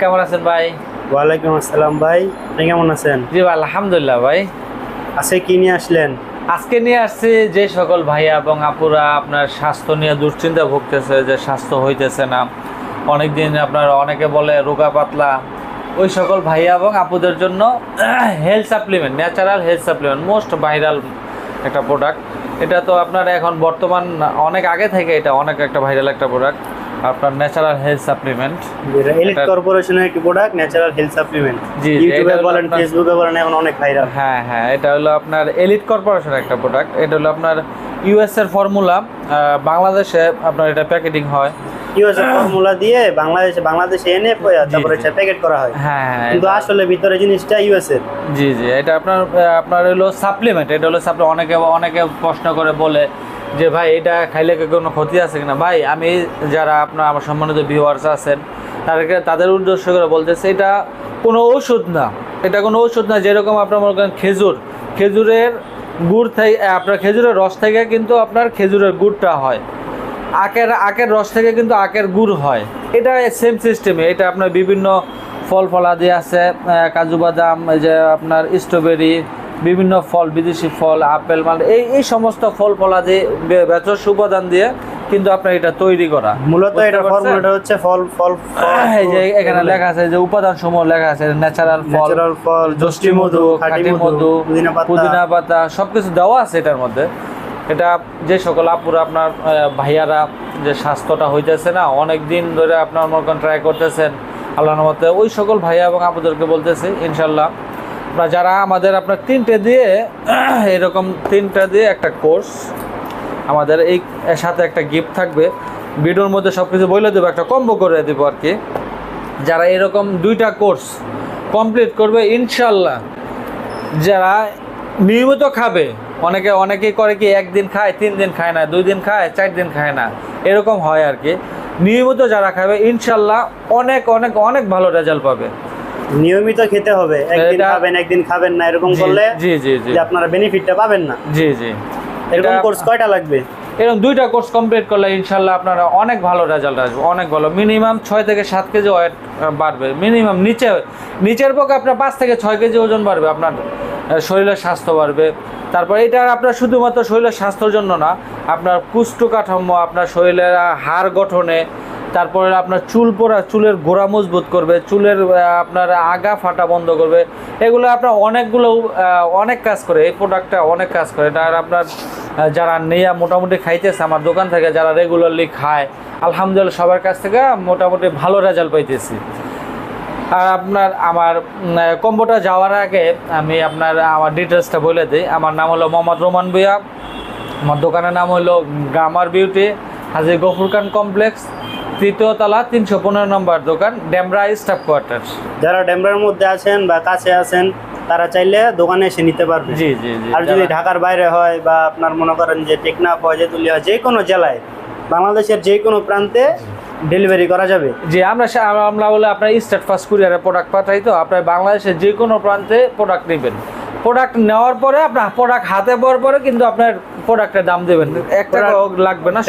কেমন আছেন ভাই? ওয়ালাইকুম আসসালাম ভাই, আপনি কেমন আছেন? জি ভাই, আলহামদুলিল্লাহ ভাই। আজকে কি নিয়ে আসলেন? আজকে নিয়ে আসছি যে সকল ভাইয়া এবং আপুরা আপনার স্বাস্থ্য নিয়ে দুশ্চিন্তা ভুগতেছে, যে স্বাস্থ্য হইতেছে না, অনেকদিন আপনার অনেকে বলে রোগা পাতলা, ওই সকল ভাইয়া এবং আপুদের জন্য health supplement, natural health supplement most viral একটা প্রোডাক্ট। এটা তো আপনার এখন বর্তমান অনেক আগে থেকে এটা অনেক একটা ভাইরাল একটা প্রোডাক্ট, আপনার ন্যাচারাল হেলথ সাপ্লিমেন্ট। এলিট কর্পোরেশনের একটি প্রোডাক্ট, ন্যাচারাল হেলথ সাপ্লিমেন্ট। জি, ইউটিউবে বলেন, ফেসবুকে বলেন, এখন অনেক ভাইরাল। হ্যাঁ, এটা হলো আপনার এলিট কর্পোরেশনের একটা প্রোডাক্ট। এটা হলো আপনার ইউএস এর ফর্মুলা, বাংলাদেশে আপনার এটা প্যাকেটিং হয়। ইউএস এর ফর্মুলা দিয়ে বাংলাদেশে এনে তারপরে এটা প্যাকেট করা হয়। হ্যাঁ, কিন্তু আসলে ভিতরে জিনিসটা ইউএস এর। জি, এটা আপনার হলো সাপ্লিমেন্ট। এটা হলো অনেকে প্রশ্ন করে বলে যে ভাই এটা খাইলে কি কোনো ক্ষতি আছে কিনা। ভাই, আমি যারা আমার সম্মানিত ভিউয়ার্স আছেন তাদের উদ্দেশ্য করে বলতেছে, এটা কোনো ওষুধ না। এটা কোনো ওষুধ না। যেরকম আপনার মনে করেন খেজুরের গুড় থেকে, আপনার খেজুরের রস থেকে কিন্তু আপনার খেজুরের গুড়টা হয়, আখের রস থেকে কিন্তু আখের গুড় হয়। এটা সেম সিস্টেমে। এটা আপনার বিভিন্ন ফলাদি আছে, কাজু বাদাম, এই যে আপনার স্ট্রবেরি, বিভিন্ন ফল, বিদেশি ফল, আপেল, মাল, এই সমস্ত ফলাদি বেচর উপাদান দিয়ে কিন্তু আপনার এটা তৈরি করা। মূলত এটা ফর্মুলাটা হচ্ছে ফল। এই যে এখানে লেখা আছে যে উপাদান সমূহ লেখা আছে, ন্যাচারাল ফল, জষ্টি মধু, খাঁটি মধু, পুদিনা পাতা, সবকিছু দেওয়া আছে এটার মধ্যে। এটা যে সকল আপুরা আপনার ভাইয়ারা যে স্বাস্থ্যটা হইতেছে না, অনেক দিন ধরে আপনার মনে করেন ট্রাই করতেছেন, আল্লাহর মতে ওই সকল ভাইয়া এবং আপুদেরকে বলতেছি, ইনশাল্লাহ আপনার যারা আমাদের আপনার তিনটে দিয়ে একটা কোর্স, আমাদের এই সাথে একটা গিফট থাকবে। ভিডিওর মধ্যে সব কিছু বলে দেবো, একটা কম্বো করে দেবো আর কি। যারা এরকম 2টা কোর্স কমপ্লিট করবে ইনশাল্লাহ, যারা নিয়মিত খাবে, অনেকেই করে কি 1 দিন খায়, 3 দিন খায় না, 2 দিন খায়, 4 দিন খায় না, এরকম হয় আর কি। নিয়মিত যারা খাবে ইনশাল্লাহ অনেক অনেক অনেক ভালো রেজাল্ট পাবে। নিয়মিত খেতে হবে, একদিন খাবেন একদিন খাবেন না, এরকম করলে জি আপনারা বেনিফিটটা পাবেন না। জি এরকম কোর্স কয়টা লাগবে? এরকম 2টা কোর্স কমপ্লিট করলে ইনশাল্লাহ আপনারা অনেক ভালো রেজাল্ট আসবে, অনেক ভালো। মিনিমাম 6 থেকে 7 কেজি ওয়েট বাড়বে, মিনিমাম। নিচের পক্ষে আপনার 5 থেকে 6 কেজি ওজন বাড়বে, আপনার শরীরের স্বাস্থ্য বাড়বে। তারপর এটা আপনার শুধুমাত্র শরীরের স্বাস্থ্যের জন্য না, আপনার কুষ্ঠকাঠামো, আপনার শরীরের হাড় গঠনে, তারপরে আপনার চুলের গোড়া মজবুত করবে, চুলের আপনার আগা ফাটা বন্ধ করবে। এগুলো আপনার অনেক কাজ করে, এই প্রোডাক্টটা অনেক কাজ করে। এটা আর আপনার যারা নেয়া মোটামুটি খাইতেছে আমার দোকান থেকে, যারা রেগুলারলি খায়, আলহামদুলিল্লাহ সবার কাছ থেকে মোটামুটি ভালো রেজাল্ট পাইতেছি। আর আমার কম্বোটা যাওয়ার আগে আমি আমার ডিটেলসটা বলে দিই। আমার নাম হলো মোহাম্মদ রোমান ভুঁইয়া। আমার দোকানের নাম হলো গ্রামার বিউটি, হাজী গফুর খান কমপ্লেক্স, 3য় তলা, 315 নম্বর দোকান, ডেমরা স্টাফ কোয়ার্টার। যারা ডেমরার মধ্যে আছেন বা কাছে আছেন তারা চাইলে দোকানে এসে নিতে পারবে। জি। আর যদি ঢাকার বাইরে হয় বা আপনার মনে করেন যে টেকনাফ হয়, তেঁতুলিয়া, যে কোনো জেলায়, বাংলাদেশের যে কোনো প্রান্তে ডেলিভারি করা যাবে। জি, আমরা বলে আপনার স্টেট ফার্স্ট কুরিয়ারে প্রোডাক্ট পাঠাই, তো আপনার বাংলাদেশের যে কোনো প্রান্তে প্রোডাক্ট নেবেন। প্রোডাক্ট নেওয়ার পরে আপনার প্রোডাক্ট হাতে পাওয়ার পরে কিন্তু আপনার প্রোডাক্টের দাম দেবেন, 1 টাকা লাগবে না।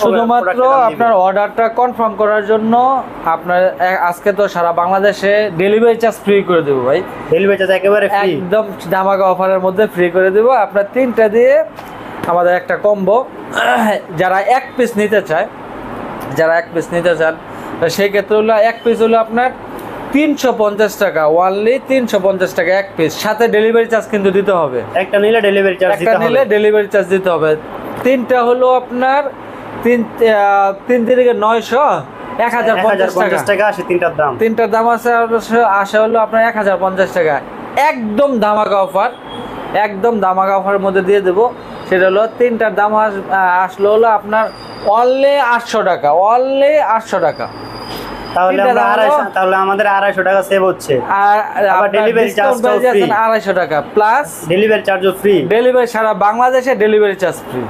শুধুমাত্র আপনার অর্ডারটা কনফার্ম করার জন্য আপনার আজকে তো সারা বাংলাদেশে ডেলিভারি চার্জ ফ্রি করে দেবো ভাই। ডেলিভারি চার্জ একেবারে ফ্রি, একদম ধামাকা অফারের মধ্যে ফ্রি করে দেবো। আপনার 3টা দিয়ে আমাদের একটা কম্বো। যারা 1 পিস নিতে চান, তো সেই ক্ষেত্রে হলো 1 পিস হলো আপনার 350 টাকা, ওনলি 350 টাকা 1 পিস। সাথে ডেলিভারি চার্জ কিন্তু দিতে হবে। একটা নিলে ডেলিভারি চার্জ দিতে হবে। 3টা হলো আপনার 3 থেকে 900, 1050 টাকা আসে। 3টার দাম আসে হলো আপনার 1050 টাকা। একদম ধামাকা অফারের মধ্যে দিয়ে দেবো। সেটা হলো 3টার দাম আসলো হলো আপনার অনলি 800 টাকা, তাহলে আমাদের 250 টাকা সেভ হচ্ছে। আর ডেলিভারি চার্জ 250 টাকা প্লাস ডেলিভারি চার্জও ফ্রি। ডেলিভারি সারা বাংলাদেশে ডেলিভারি চার্জ ফ্রি।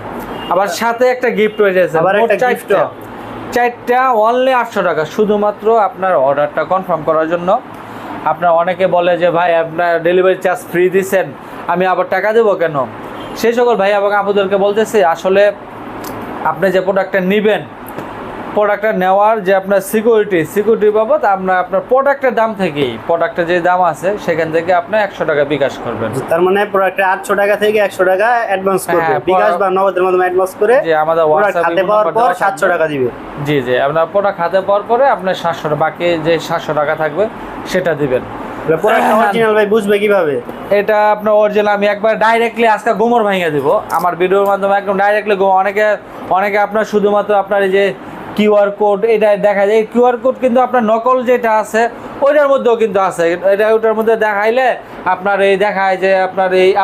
আবার সাথে একটা গিফট হয়ে যাচ্ছে, চারটা অনলি 800 টাকা, শুধুমাত্র আপনার অর্ডারটা কনফার্ম করার জন্য। আপনার অনেকে বলে যে ভাই আপনার ডেলিভারি চার্জ ফ্রি দিচ্ছেন, আমি আবার টাকা দেবো কেন? সেই সকল ভাই এবং আপুদেরকে বলতেছি, আসলে আপনি যে প্রোডাক্টটা নেবেন প্রোডাক্টটা নেওয়ার যে আপনার সিকিউরিটি বাবদ আমরা আপনার প্রোডাক্টের দাম থেকেই প্রোডাক্টের যে দাম আছে সেখান থেকে আপনি 100 টাকা বিকাশ করবেন। তার মানে প্রোডাক্টে 800 টাকা থেকে 100 টাকা অ্যাডভান্স করবে, হ্যাঁ, বিকাশ বা নগদের মাধ্যমে অ্যাডভান্স করে যে আমাদের প্রোডাক্ট WhatsApp হাতে পাওয়ার পর 700 টাকা দিবে। জি জি, আপনার প্রোডাক্ট হাতে পাওয়ার পরে আপনার 700 টাকা, বাকি যে 700 টাকা থাকবে সেটা দিবেন। প্রোডাক্ট অরিজিনাল ভাই বুঝবে কিভাবে? এটা আপনার অরিজিনাল আমি একবার ডাইরেক্টলি আজকে গোমর ভাঙিয়ে দিব আমার ভিডিওর মাধ্যমে, একদম ডাইরেক্টলি অনেকে আপনার শুধুমাত্র আপনার এই যে কিউআর কোড এটা দেখা যায়, কিউআর কোড কিন্তু আপনার নকল যেটা আছে ওইটার মধ্যেও কিন্তু আছে, এটা ওটার মধ্যে দেখাইলে আপনার এই দেখায় যে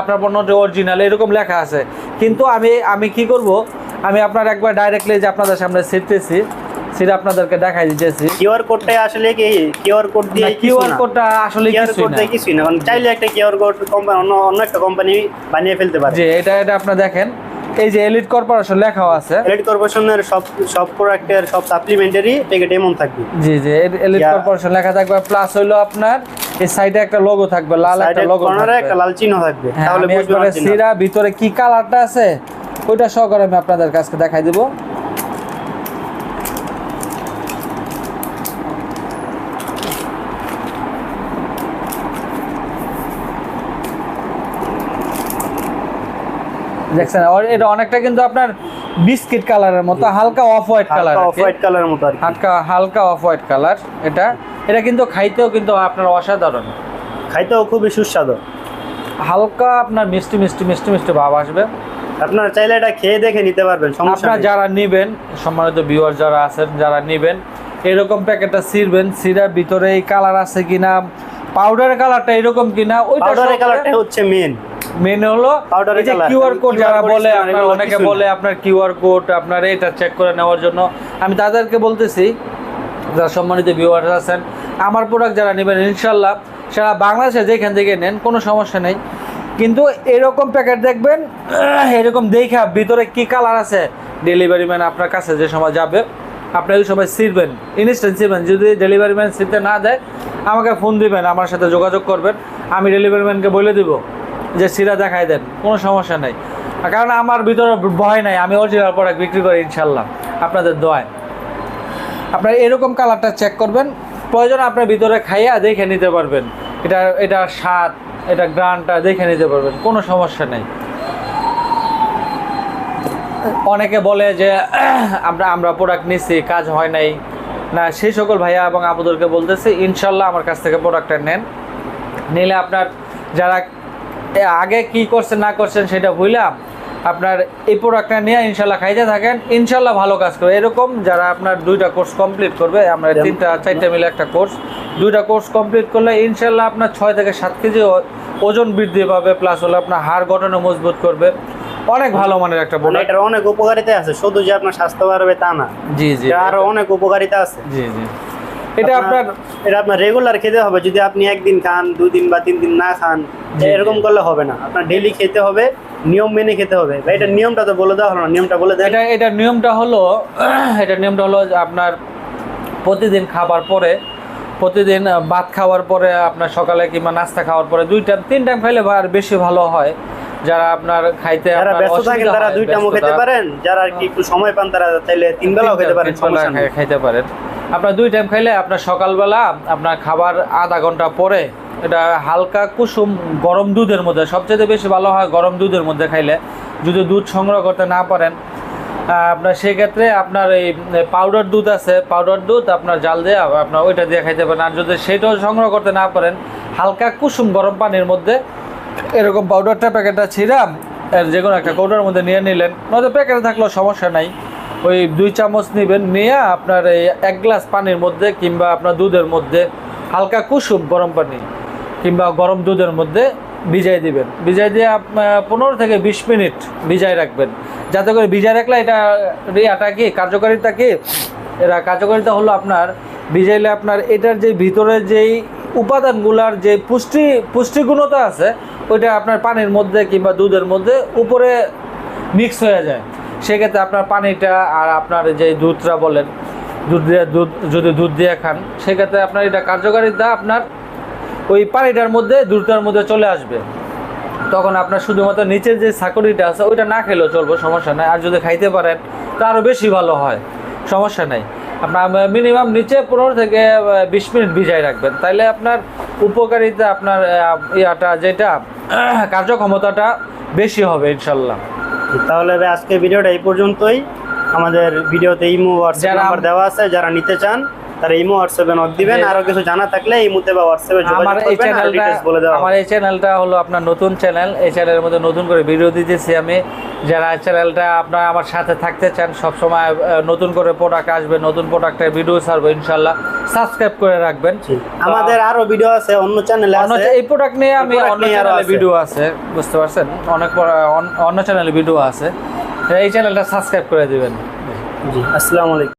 আপনার পণ্যটা অরিজিনাল এরকম লেখা আছে, কিন্তু আমি কি করব, আমি আপনার একবার ডাইরেক্টলি যে আপনাদের সামনে ছিটতেছি সেটা আপনাদেরকে দেখাই দিতেছি। কিউআর কোডটা আসলে কি কিউআর কোড দিয়ে কিউআর কোডটা আসলে কিউআর কোড দিয়ে কিছুই না, কারণ চাইলে একটা কিউআর কোড কোম্পানি অন্য একটা কোম্পানি বানিয়ে ফেলতে পারে। জি, এটা আপনি দেখেন এই যে এলিট কর্পোরেশন লেখাও আছে, এলিট কর্পোরেশনের সব প্রোডাক্টের সব সাপ্লিমেন্টারি প্যাকেট এমন থাকবে। জি জি, এলিট কর্পোরেশন লেখা থাকবে, প্লাস হইলো আপনার এই সাইডে একটা লোগো থাকবে, লাল একটা লোগো থাকবে, একটা লাল চিহ্ন থাকবে, তাহলে বুঝবেন সিরা ভিতরে কি কালারটা আছে ওইটা সহকারে আমি আপনাদের কাছে দেখাই দেব। দেখছেন এটা অনেকটা কিন্তু আপনার বিস্কিট কালারের মতো, হালকা off white colour, off white কালারের মতো আর কি, হালকা অফ হোয়াইট কালার। এটা কিন্তু খাইতেও কিন্তু আপনার অসাধারণ, খাইতেও খুবই সুস্বাদু, হালকা আপনার মিষ্টি মিষ্টি মিষ্টি মিষ্টি ভাব আসবে। আপনারা চাইলে এটা খেয়ে দেখে নিতে পারবেন, সমস্যা আপনারা নেই। যারা নেবেন, সম্মানিত ভিউয়ার যারা আছেন, যারা নেবেন এরকম প্যাকেটটা ছিড়বেন, ছিড়ার ভিতরে এই কালার আছে কিনা, পাউডারের কালারটা এরকম কিনা, ওইটা পাউডারের কালারটা হচ্ছে মেন হলো এই যে কিউআর কোড যারা বলে, QR আপনার অনেকে বলে আপনার কিউআর কোড আপনার এটা চেক করে নেওয়ার জন্য, আমি তাদেরকে বলতেছি যারা সম্মানিত ভিউয়ার আছেন, আমার প্রোডাক্ট যারা নেবেন ইনশাল্লাহ সারা বাংলাদেশে যেখান থেকে নেন কোনো সমস্যা নেই, কিন্তু এরকম প্যাকেট দেখবেন, এরকম দেখা ভিতরে কি কালার আছে, ডেলিভারি ম্যান আপনার কাছে যে সময় যাবে আপনি ওই সময় ছিড়বেন, ইনস্ট্যান্ট ছিড়বেন। যদি ডেলিভারি ম্যান ছিড়তে না দেয় আমাকে ফোন দিবেন, আমার সাথে যোগাযোগ করবেন, আমি ডেলিভারি ম্যানকে বলে দিব যে সিরা দেখাই দেন, কোনো সমস্যা নেই, কারণ আমার ভিতরে ভয় নাই, আমি অরিজিনাল প্রোডাক্ট বিক্রি করি ইনশাল্লাহ আপনাদের দোয়ায়। আপনার এরকম কালারটা চেক করবেন, প্রয়োজন আপনার ভিতরে খাইয়া দেখে নিতে পারবেন, এটা স্বাদ, এটা গ্রানটা দেখে নিতে পারবেন, কোনো সমস্যা নেই। অনেকে বলে যে আমরা প্রোডাক্ট নিচ্ছি কাজ হয় নাই, না সেই সকল ভাইয়া এবং আপুদেরকে বলতেছি ইনশাল্লাহ আমার কাছ থেকে প্রোডাক্টটা নেন, নিলে আপনার যারা আগে কি করছেন না করছেন সেটা ভুললাম, আপনার এই প্রোডাক্টটা নিয়ে ইনশাল্লাহ খাইতে থাকেন, ইনশাল্লাহ ভালো কাজ করবে। এরকম যারা আপনার 2টা কোর্স কমপ্লিট করবে, আমরা 3-4টা মিলে একটা কোর্স, 2টা কোর্স কমপ্লিট করলে ইনশাল্লাহ আপনার 6 থেকে 7 কেজি ওজন বৃদ্ধি পাবে, প্লাস হলো আপনার হাড় গঠনে মজবুত করবে, অনেক ভালো মানের একটা প্রোডাক্ট। এটার অনেক উপকারিতা আছে, শুধু যে আপনার স্বাস্থ্য বাড়বে তা না। জি জি, আরো অনেক উপকারিতা আছে। জি জি, এটা আপনার রেগুলার খেতে হবে, যদি আপনি একদিন খান 2 দিন বা 3 দিন না খান এরকম করলে হবে না, আপনার ডেইলি খেতে হবে, নিয়ম মেনে খেতে হবে। এটা নিয়মটা তো বলে দেওয়া হলো না, নিয়মটা বলে দেন। এটা নিয়মটা হলো আপনার প্রতিদিন খাবার পরে, প্রতিদিন ভাত খাওয়ার পরে, আপনার সকালে কিংবা নাস্তা খাওয়ার পরে 2 টাইম 3 টাইম খাইলে আর বেশি ভালো হয়। যারা আপনার খাইতে যারা ব্যস্ত থাকেন তারা 2 টাইমও খেতে পারেন, যারা আর কি একটু সময় পান তারা চাইলে 3 বেলাও খেতে পারেন, সমস্যা নেই, খাইতে পারেন। আপনার 2 টাইম খাইলে আপনার সকালবেলা আপনার খাবার আধা ঘন্টা পরে এটা হালকা কুসুম গরম দুধের মধ্যে, সবচেয়ে বেশি ভালো হয় গরম দুধের মধ্যে খাইলে। যদি দুধ সংগ্রহ করতে না পারেন আপনার সেক্ষেত্রে আপনার এই পাউডার দুধ আছে, পাউডার দুধ আপনার জাল দিয়ে আপনার ওইটা দিয়ে খাইতে পারেন। আর যদি সেটাও সংগ্রহ করতে না পারেন হালকা কুসুম গরম পানির মধ্যে এরকম পাউডারটা প্যাকেটটা ছিঁড়াম যে কোনো একটা কৌটার মধ্যে নিয়ে নিলেন, নয়তো প্যাকেটে থাকলেও সমস্যা নাই, ওই 2 চামচ নেবেন, নিয়ে আপনার এই 1 গ্লাস পানির মধ্যে কিংবা আপনার দুধের মধ্যে হালকা কুসুম গরম পানি কিংবা গরম দুধের মধ্যে ভিজাই দিবেন, ভিজাই দিয়ে 15 থেকে 20 মিনিট ভিজাই রাখবেন, যাতে করে ভিজাই রাখলে এটা কি কার্যকারিতা কি, কার্যকারিতা হলো আপনার ভিজাইলে আপনার এটার যে ভিতরে যেই উপাদানগুলার যে পুষ্টিগুণতা আছে ওইটা আপনার পানির মধ্যে কিংবা দুধের মধ্যে উপরে মিক্স হয়ে যায়। সেক্ষেত্রে আপনার পানিটা আর আপনার যে দুধটা বলেন, যদি দুধ দিয়ে খান সেক্ষেত্রে আপনার এটা কার্যকারিতা আপনার ওই পানিটার মধ্যে দুধটার মধ্যে চলে আসবে, তখন আপনার শুধুমাত্র নিচের যে সাকুরিটা আছে ওইটা না খেলেও চলবে, সমস্যা নাই। আর যদি খাইতে পারেন তা আরও বেশি ভালো হয়, সমস্যা নাই। আপনার মিনিমাম নিচে 15 থেকে 20 মিনিট ভিজাই রাখবেন, তাইলে আপনার উপকারিতা আপনার ইয়াটা যেটা কার্যক্ষমতাটা বেশি হবে ইনশাল্লাহ। তাহলে ভাই আজকে ভিডিওটা এই পর্যন্তই। আমাদের ভিডিওতে ইমো হোয়াটসঅ্যাপ নাম্বার দেওয়া আছে, যারা নিতে চান তারা ইমো হোয়াটসঅ্যাপে নক দিবেন। আরো কিছু জানা থাকলে ইমোতে বা হোয়াটসঅ্যাপে আমার যোগাযোগ এই করবেন, আর চ্যানেলটা ডিটেইলস বলে দেওয়া হবে। আমার এই চ্যানেলটা হলো আপনার নতুন চ্যানেল। এই চ্যানেলের মধ্যে নতুন করে ভিডিও দিতেছি আমি। যারা চ্যানেলটা আপনার আমার সাথে থাকতে চান, সব সময় নতুন করে প্রোডাক্ট আসবে, নতুন প্রোডাক্টের ভিডিও ছাড়বো ইনশাল্লাহ, সাবস্ক্রাইব করে রাখবেন। আমাদের আরো ভিডিও আছে অন্য চ্যানেলে আছে, এই প্রোডাক্ট নিয়ে আমি product অন্য নিয়ে আরো চ্যানেলে আছে। ভিডিও আছে, বুঝতে পারছেন, অনেক অন্য চ্যানেলে ভিডিও আছে। এই চ্যানেলটা সাবস্ক্রাইব করে দিবেন। জি, আসসালামু আলাইকুম।